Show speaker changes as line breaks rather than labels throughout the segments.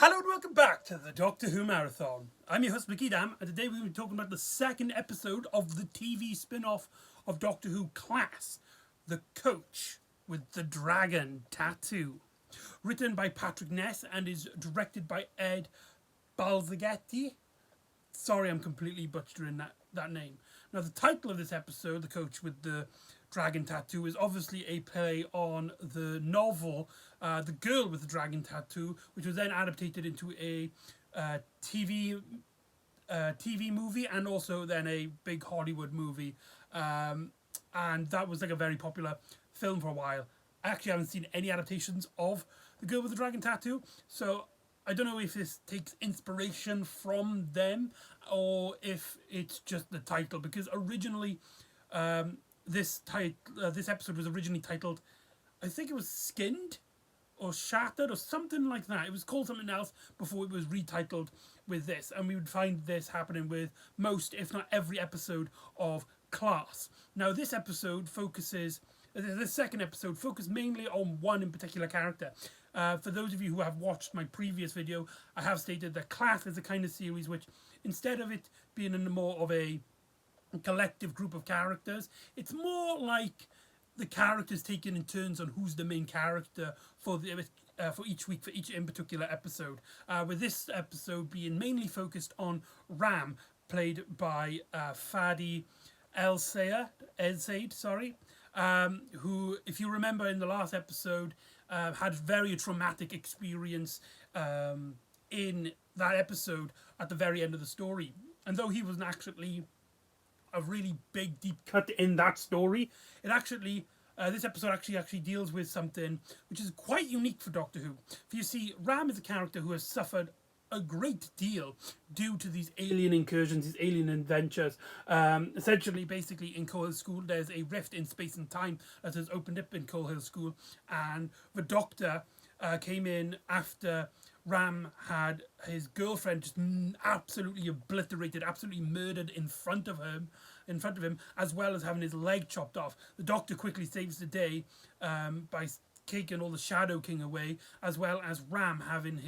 Hello and welcome back to the Doctor Who Marathon. I'm your host McEdam, and today we'll be talking about the second episode of the TV spin-off of Doctor Who Class, The Coach with the Dragon Tattoo. Written by Patrick Ness and is directed by Ed Balzaghetti. Sorry, I'm completely butchering that name. Now, the title of this episode, The Coach with the Dragon Tattoo, is obviously a play on the novel The Girl with the Dragon Tattoo, which was then adapted into a TV movie and also then a big Hollywood movie. And that was like a very popular film for a while. I actually haven't seen any adaptations of The Girl with the Dragon Tattoo, so I don't know if this takes inspiration from them or if it's just the title, because originally this episode was originally titled, I think it was Skinned or Shattered or something like that. It was called something else before it was retitled with this, and we would find this happening with most, if not every episode of Class. Now this episode the second episode focused mainly on one in particular character. For those of you who have watched my previous video, I have stated that Class is a kind of series which, instead of it being in more of a collective group of characters, it's more like the characters taken in turns on who's the main character for each week, for each in particular episode. With this episode being mainly focused on Ram, played by Fadi El Said, who, if you remember in the last episode, had very traumatic experience in that episode at the very end of the story. And though he wasn't actually a really big deep cut in that story, it actually this episode actually deals with something which is quite unique for Doctor Who. For you see, Ram is a character who has suffered a great deal due to these alien incursions, these alien adventures. Essentially, basically, in Coal Hill School, there's a rift in space and time that has opened up in Coal Hill School, and the Doctor came in after Ram had his girlfriend just absolutely obliterated, absolutely murdered in front of him, as well as having his leg chopped off. The Doctor quickly saves the day by taking all the Shadow King away, as well as Ram having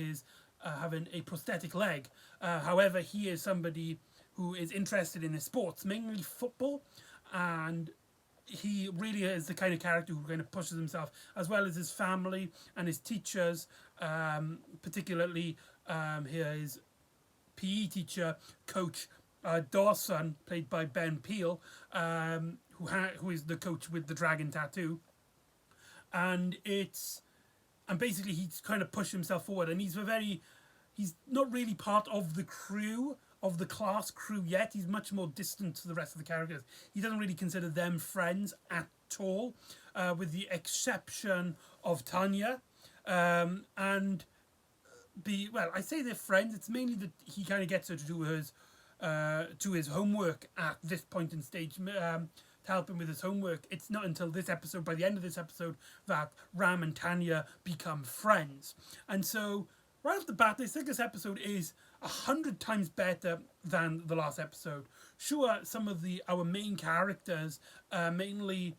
a prosthetic leg. However, he is somebody who is interested in his sports, mainly football, and he really is the kind of character who kind of pushes himself, as well as his family and his teachers, particularly his PE teacher, Coach Dawson, played by Ben Peel, who is the coach with the dragon tattoo. And basically he's kind of pushed himself forward, and he's not really part of the crew, of the Class crew yet. He's much more distant to the rest of the characters. He doesn't really consider them friends at all, with the exception of Tanya. I say they're friends. It's mainly that he kind of gets her to do his homework at this point in stage, to help him with his homework. It's not until this episode, by the end of this episode, that Ram and Tanya become friends. And so, right off the bat, I think this episode is 100 times better than the last episode. Sure, some of our main characters, mainly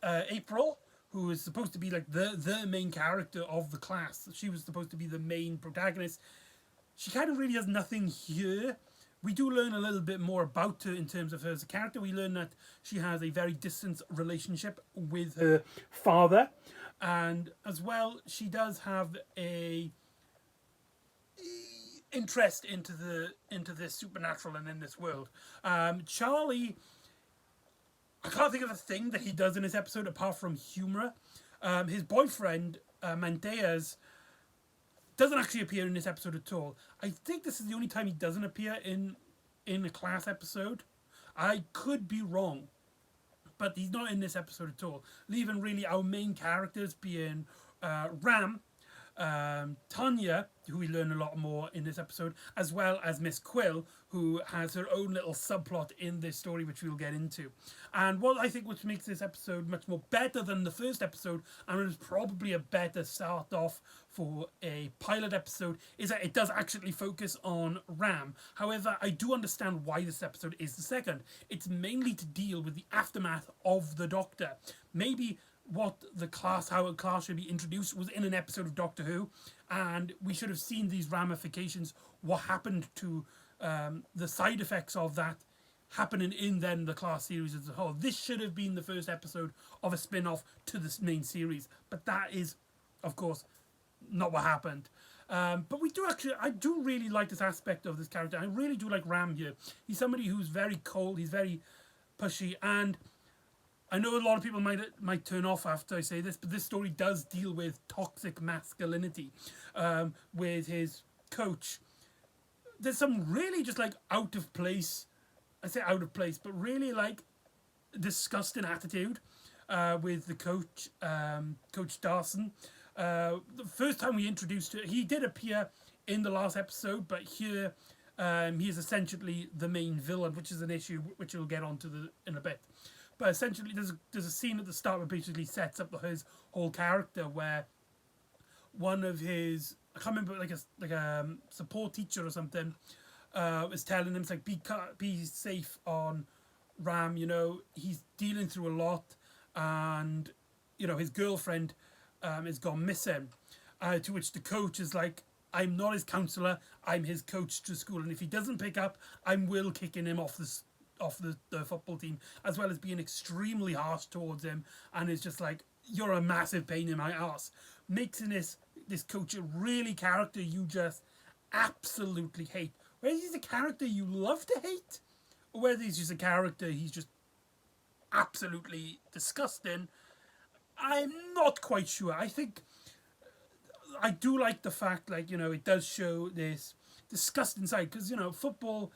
April, who is supposed to be like the main character of the Class. She was supposed to be the main protagonist. She kind of really has nothing here. We do learn a little bit more about her in terms of her as a character. We learn that she has a very distant relationship with her father. And as well, she does have a interest into this supernatural and in this world. Charlie, I can't think of a thing that he does in this episode apart from humor. His boyfriend, Mandeas, doesn't actually appear in this episode at all. I think this is the only time he doesn't appear in a Class episode. I could be wrong, but he's not in this episode at all, leaving really our main characters being Ram, Tanya, who we learn a lot more in this episode, as well as Miss Quill, who has her own little subplot in this story, which we'll get into. And what I think which makes this episode much more better than the first episode, and it is probably a better start off for a pilot episode, is that it does actually focus on Ram. However, I do understand why this episode is the second. It's mainly to deal with the aftermath of the Doctor. Maybe how a class should be introduced was in an episode of Doctor Who, and we should have seen these ramifications, what happened to the side effects of that happening in then the class series as a whole. This should have been the first episode of a spin-off to this main series, but that is, of course, not what happened. But I do really like this aspect of this character. I really do like Ram here. He's somebody who's very cold, he's very pushy, and I know a lot of people might turn off after I say this, but this story does deal with toxic masculinity with his coach. There's some really just like out of place, I say out of place, but really like disgusting attitude with the coach, Coach Dawson. The first time we introduced her, he did appear in the last episode, but here he is essentially the main villain, which is an issue which we'll get onto in a bit. But essentially, there's a scene at the start that basically sets up his whole character, where one of his, I can't remember, like a support teacher or something, was telling him, it's like, be safe on Ram, you know, he's dealing through a lot, and, you know, his girlfriend has gone missing. To which the coach is like, I'm not his counsellor, I'm his coach to school, and if he doesn't pick up, I'm will kicking him off the football team, as well as being extremely harsh towards him, and it's just like, you're a massive pain in my ass. Making this coach a really character you just absolutely hate. Whether he's a character you love to hate, or whether he's just a character he's just absolutely disgusting, I'm not quite sure. I think I do like the fact, like, you know, it does show this disgusting side, because, you know, football,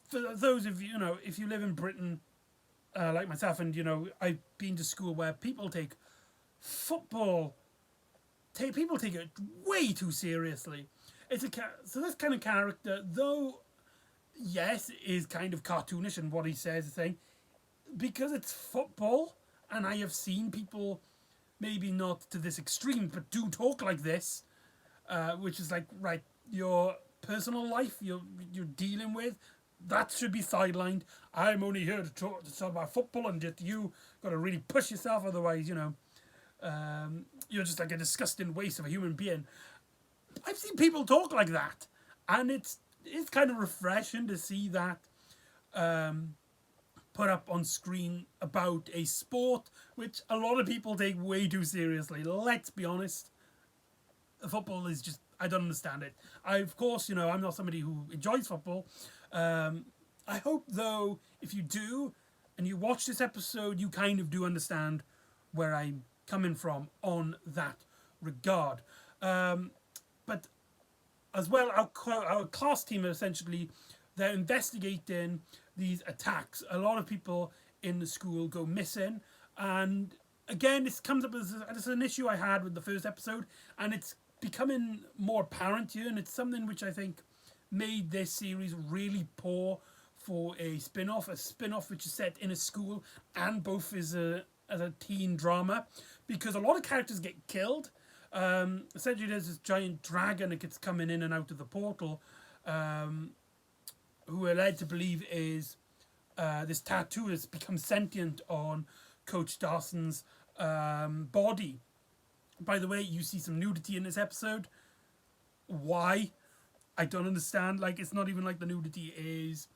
for those of you, you know, if you live in Britain, like myself, and, you know, I've been to school where people take football, people take it way too seriously. So this kind of character, though, yes, is kind of cartoonish in what he says, saying, because it's football, and I have seen people, maybe not to this extreme, but do talk like this, which is like, right, your personal life you're dealing with, that should be sidelined. I'm only here to talk about football, and just you got to really push yourself, otherwise, you know, you're just like a disgusting waste of a human being. I've seen people talk like that, and it's kind of refreshing to see that put up on screen about a sport which a lot of people take way too seriously. Let's be honest, football is just, I don't understand it. Of course, you know, I'm not somebody who enjoys football. I hope, though, if you do, and you watch this episode, you kind of do understand where I'm coming from on that regard. But as well, our class team are essentially, they're investigating these attacks. A lot of people in the school go missing, and again, this comes up as an issue I had with the first episode, and it's becoming more apparent here, and it's something which I think made this series really poor for a spin-off which is set in a school and both as a teen drama, because a lot of characters get killed. Essentially, there's this giant dragon that gets coming in and out of the portal, who are led to believe is this tattoo has become sentient on Coach Dawson's body. By the way, you see some nudity in this episode. Why? I don't understand. Like, it's not even like the nudity is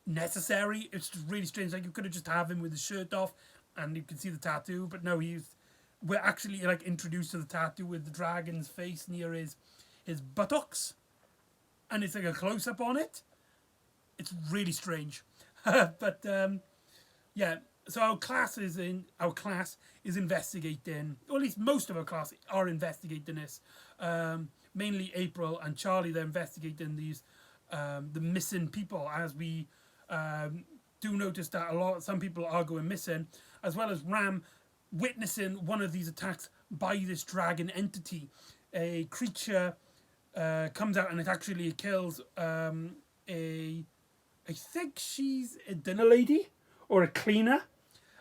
necessary. It's just really strange. Like, you could have just have him with his shirt off and you can see the tattoo, but no, we're actually like introduced to the tattoo with the dragon's face near his buttocks, and it's like a close-up on it. It's really strange. But yeah, so our class is investigating, or at least most of our class are investigating this. Mainly April and Charlie, they're investigating these the missing people, as we do notice that some people are going missing, as well as Ram witnessing one of these attacks by this dragon entity. A creature comes out and it actually kills I think she's a dinner lady or a cleaner,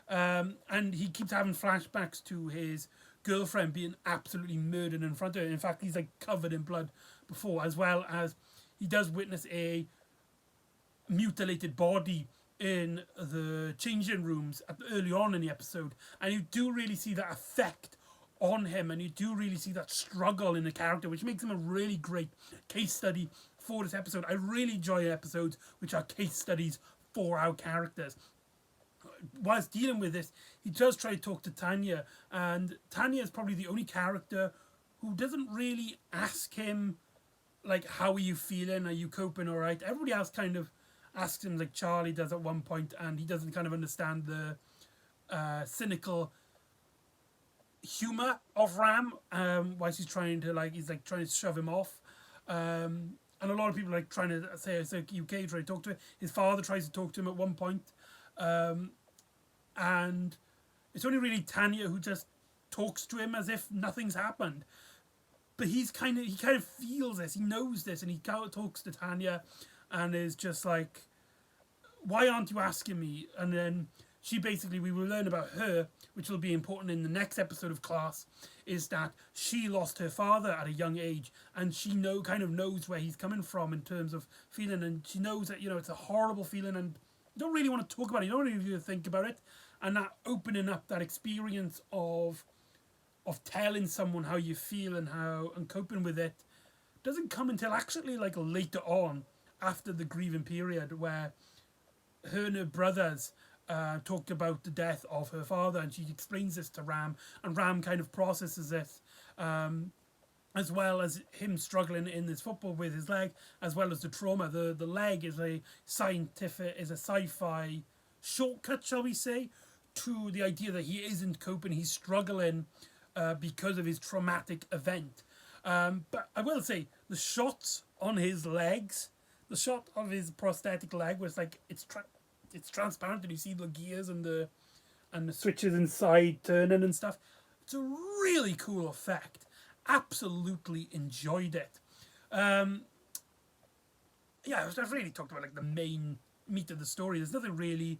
and he keeps having flashbacks to his girlfriend being absolutely murdered in front of him. In fact, he's like covered in blood before, as well as he does witness a mutilated body in the changing rooms early on in the episode, and you do really see that effect on him, and you do really see that struggle in the character, which makes him a really great case study for this episode. I really enjoy episodes which are case studies for our characters. Whilst dealing with this, he does try to talk to Tanya, and Tanya is probably the only character who doesn't really ask him, like, how are you feeling? Are you coping all right? Everybody else kind of asks him, like Charlie does at one point, and he doesn't kind of understand the cynical humor of Ram, whilst he's trying to shove him off. And a lot of people are like trying to say, it's like UK, trying to talk to him. His father tries to talk to him at one point. And it's only really Tanya who just talks to him as if nothing's happened. But he kind of feels this, he knows this, and he talks to Tanya and is just like, why aren't you asking me? And then she basically, we will learn about her, which will be important in the next episode of Class, is that she lost her father at a young age, and she kind of knows where he's coming from in terms of feeling, and she knows that, it's a horrible feeling, and you don't really want to talk about it, you don't really think about it, and that opening up that experience of telling someone how you feel and coping with it doesn't come until actually like later on, after the grieving period, where her and her brothers talked about the death of her father, and she explains this to Ram, and Ram kind of processes this, as well as him struggling in this football with his leg, as well as the trauma. The leg is a sci-fi shortcut, shall we say, to the idea that he isn't coping, he's struggling because of his traumatic event. But I will say, the shots on his legs, the shot of his prosthetic leg was like, it's transparent, and you see the gears and the switches inside turning and stuff. It's a really cool effect. Absolutely enjoyed it. I've really talked about like the main meat of the story. There's nothing really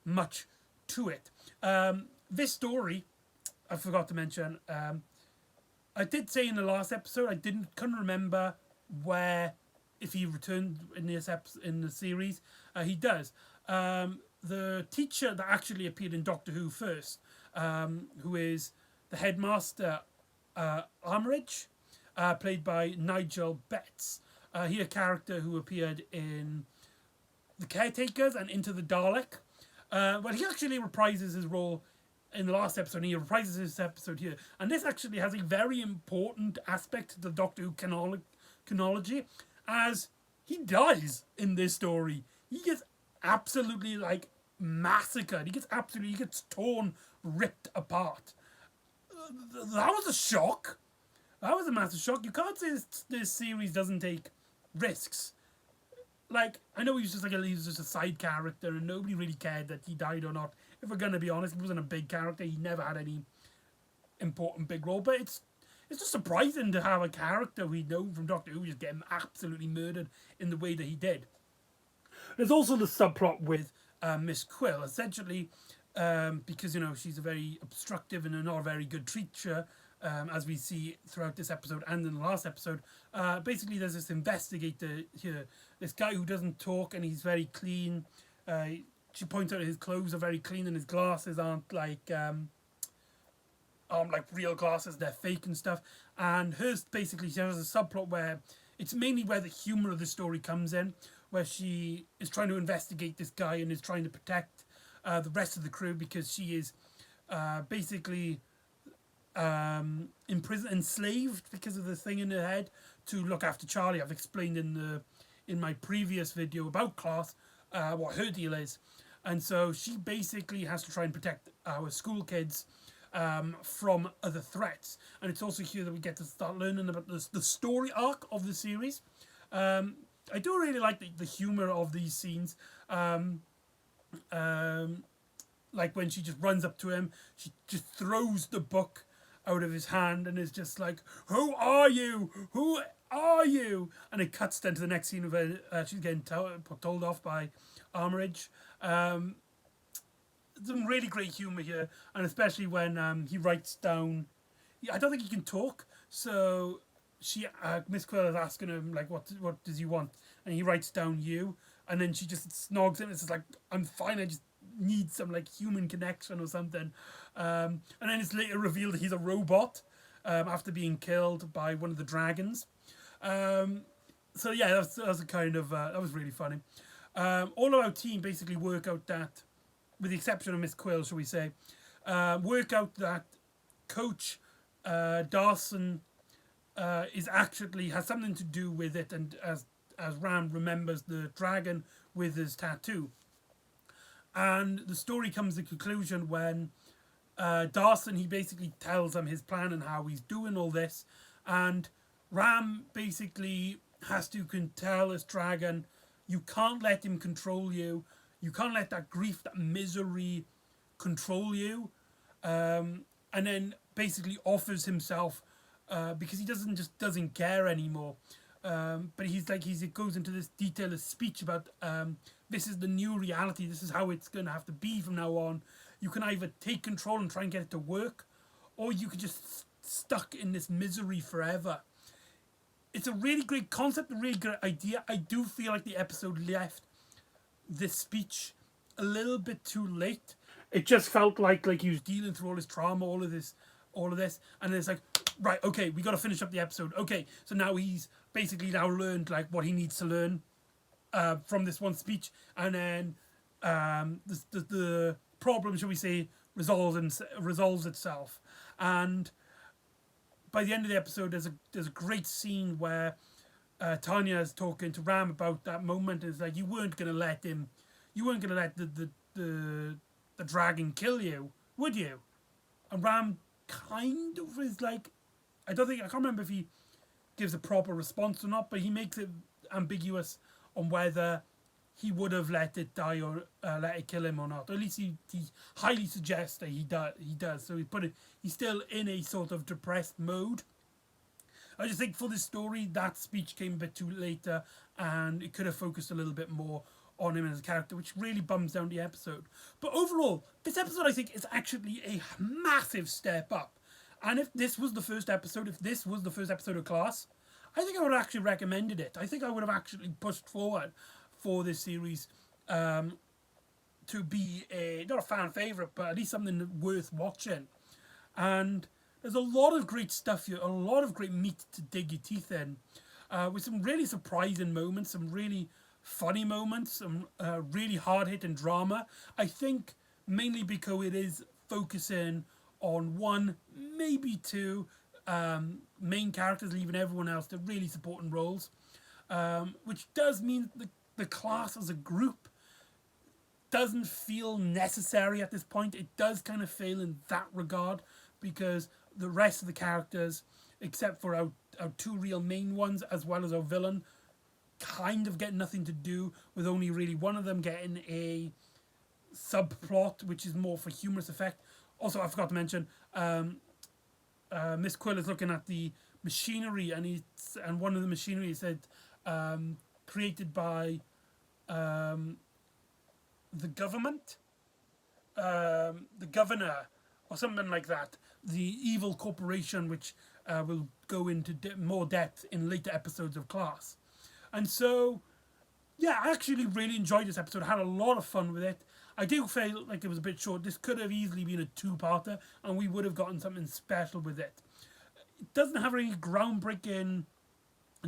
much to it. This story, I forgot to mention, I did say in the last episode, couldn't remember if he returned in in the series. He does. The teacher that actually appeared in Doctor Who first, who is the headmaster, Armitage, played by Nigel Betts. He a character who appeared in The Caretakers and Into the Dalek. Well, he actually reprises his role in the last episode, and he reprises his episode here. And this actually has a very important aspect to the Doctor Who chronology, as he dies in this story. He gets absolutely like massacred. He gets torn, ripped apart. That was a shock. That was a massive shock. You can't say this series doesn't take risks. Like, I know he was just a side character, and nobody really cared that he died or not. If we're gonna be honest, he wasn't a big character. He never had any important big role. But it's just surprising to have a character we know from Doctor Who just get him absolutely murdered in the way that he did. There's also the subplot with Miss Quill, essentially, because she's a very obstructive and not a very good teacher, as we see throughout this episode and in the last episode. Basically, there's this investigator here, this guy who doesn't talk, and he's very clean. She points out his clothes are very clean, and his glasses aren't like real glasses; they're fake and stuff. And hers basically, she has a subplot where it's mainly where the humor of the story comes in, where she is trying to investigate this guy and is trying to protect the rest of the crew, because she is basically enslaved because of the thing in her head to look after Charlie. I've explained in my previous video about Class what her deal is, and so she basically has to try and protect our school kids from other threats. And it's also here that we get to start learning about the story arc of the series. I do really like the humor of these scenes. Like when she just runs up to him, she just throws the book out of his hand and is just like, "Who are you? Who are you?" And it cuts then to the next scene of her, she's getting told off by Armitage. Some really great humour here, and especially when he writes down. I don't think he can talk, so Miss Quill is asking him like, what does he want, and he writes down "you," and then she just snogs him. It's just like, I'm fine. I just need some like human connection or something. And then it's later revealed that he's a robot after being killed by one of the dragons. So yeah, that was a kind of that was really funny. All of our team basically work out that, with the exception of Miss Quill, shall we say, work out that Coach Dawson is actually has something to do with it, and as Ram remembers the dragon with his tattoo. And the story comes to conclusion when Dawson, he basically tells him his plan and how he's doing all this, and Ram basically has to tell his dragon, you can't let him control you. You can't let that grief, that misery control you. And then basically offers himself because he doesn't care anymore. But he goes into this detailed speech about this is the new reality. This is how it's going to have to be from now on. You can either take control and try and get it to work, or you can just stuck in this misery forever. It's a really great concept, a really great idea. I do feel like the episode left this speech a little bit too late. It just felt like he was dealing through all his trauma, all of this, and it's like, right, okay, we got to finish up the episode. Okay, so now he's basically now learned like what he needs to learn from this one speech, and then the problem, shall we say, resolves itself. And by the end of the episode, there's a great scene where Tanya is talking to Ram about that moment. It's like, you weren't gonna let the dragon kill you, would you? And Ram kind of is like, I can't remember if he gives a proper response or not, but he makes it ambiguous on whether he would have let it die or let it kill him or not. Or at least he highly suggests that he does. So he's still in a sort of depressed mode. I just think for this story, that speech came a bit too later, and it could have focused a little bit more on him as a character, which really bums down the episode. But overall, this episode, I think, is actually a massive step up. And if this was the first episode of Class, I think I would have actually recommended it. I think I would have actually pushed forward for this series to be not a fan favourite, but at least something worth watching. And there's a lot of great stuff here, a lot of great meat to dig your teeth in, with some really surprising moments, some really funny moments, some really hard-hitting drama. I think mainly because it is focusing on one, maybe two main characters, leaving everyone else to really supporting roles, which does mean the class as a group doesn't feel necessary at this point. It does kind of fail in that regard, because the rest of the characters, except for our two real main ones, as well as our villain, kind of get nothing to do, with only really one of them getting a subplot, which is more for humorous effect. Also, I forgot to mention, Miss Quill is looking at the machinery, and one of the machinery said created by the government, the governor, or something like that. The evil corporation, which will go into more depth in later episodes of Class. And so, yeah, I actually really enjoyed this episode. I had a lot of fun with it. I do feel like it was a bit short. This could have easily been a two-parter, and we would have gotten something special with it. It doesn't have any groundbreaking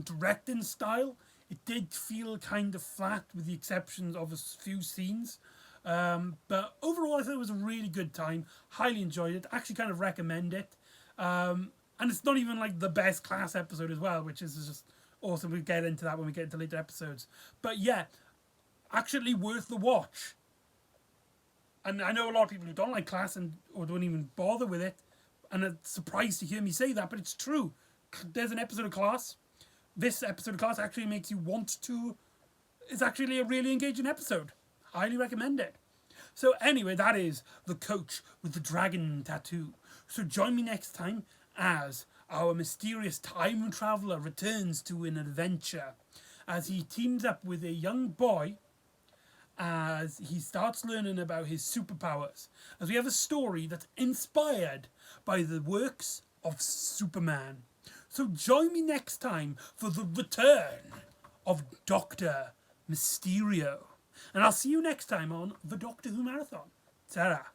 directing style. It did feel kind of flat, with the exceptions of a few scenes. But overall, I thought it was a really good time. Highly enjoyed it. Actually kind of recommend it. And it's not even like the best Class episode as well, which is just awesome. We'll get into that when we get into later episodes. But yeah, actually worth the watch. And I know a lot of people who don't like Class or don't even bother with it, and are surprised to hear me say that, but it's true. There's an episode of Class. This episode of Class actually makes you want to. It's actually a really engaging episode. Highly recommend it. So anyway, that is The Coach with the Dragon Tattoo. So join me next time as our mysterious time traveller returns to an adventure, as he teams up with a young boy as he starts learning about his superpowers, as we have a story that's inspired by the works of Superman. So join me next time for the return of Dr. Mysterio. And I'll see you next time on the Doctor Who Marathon. Ta-ra.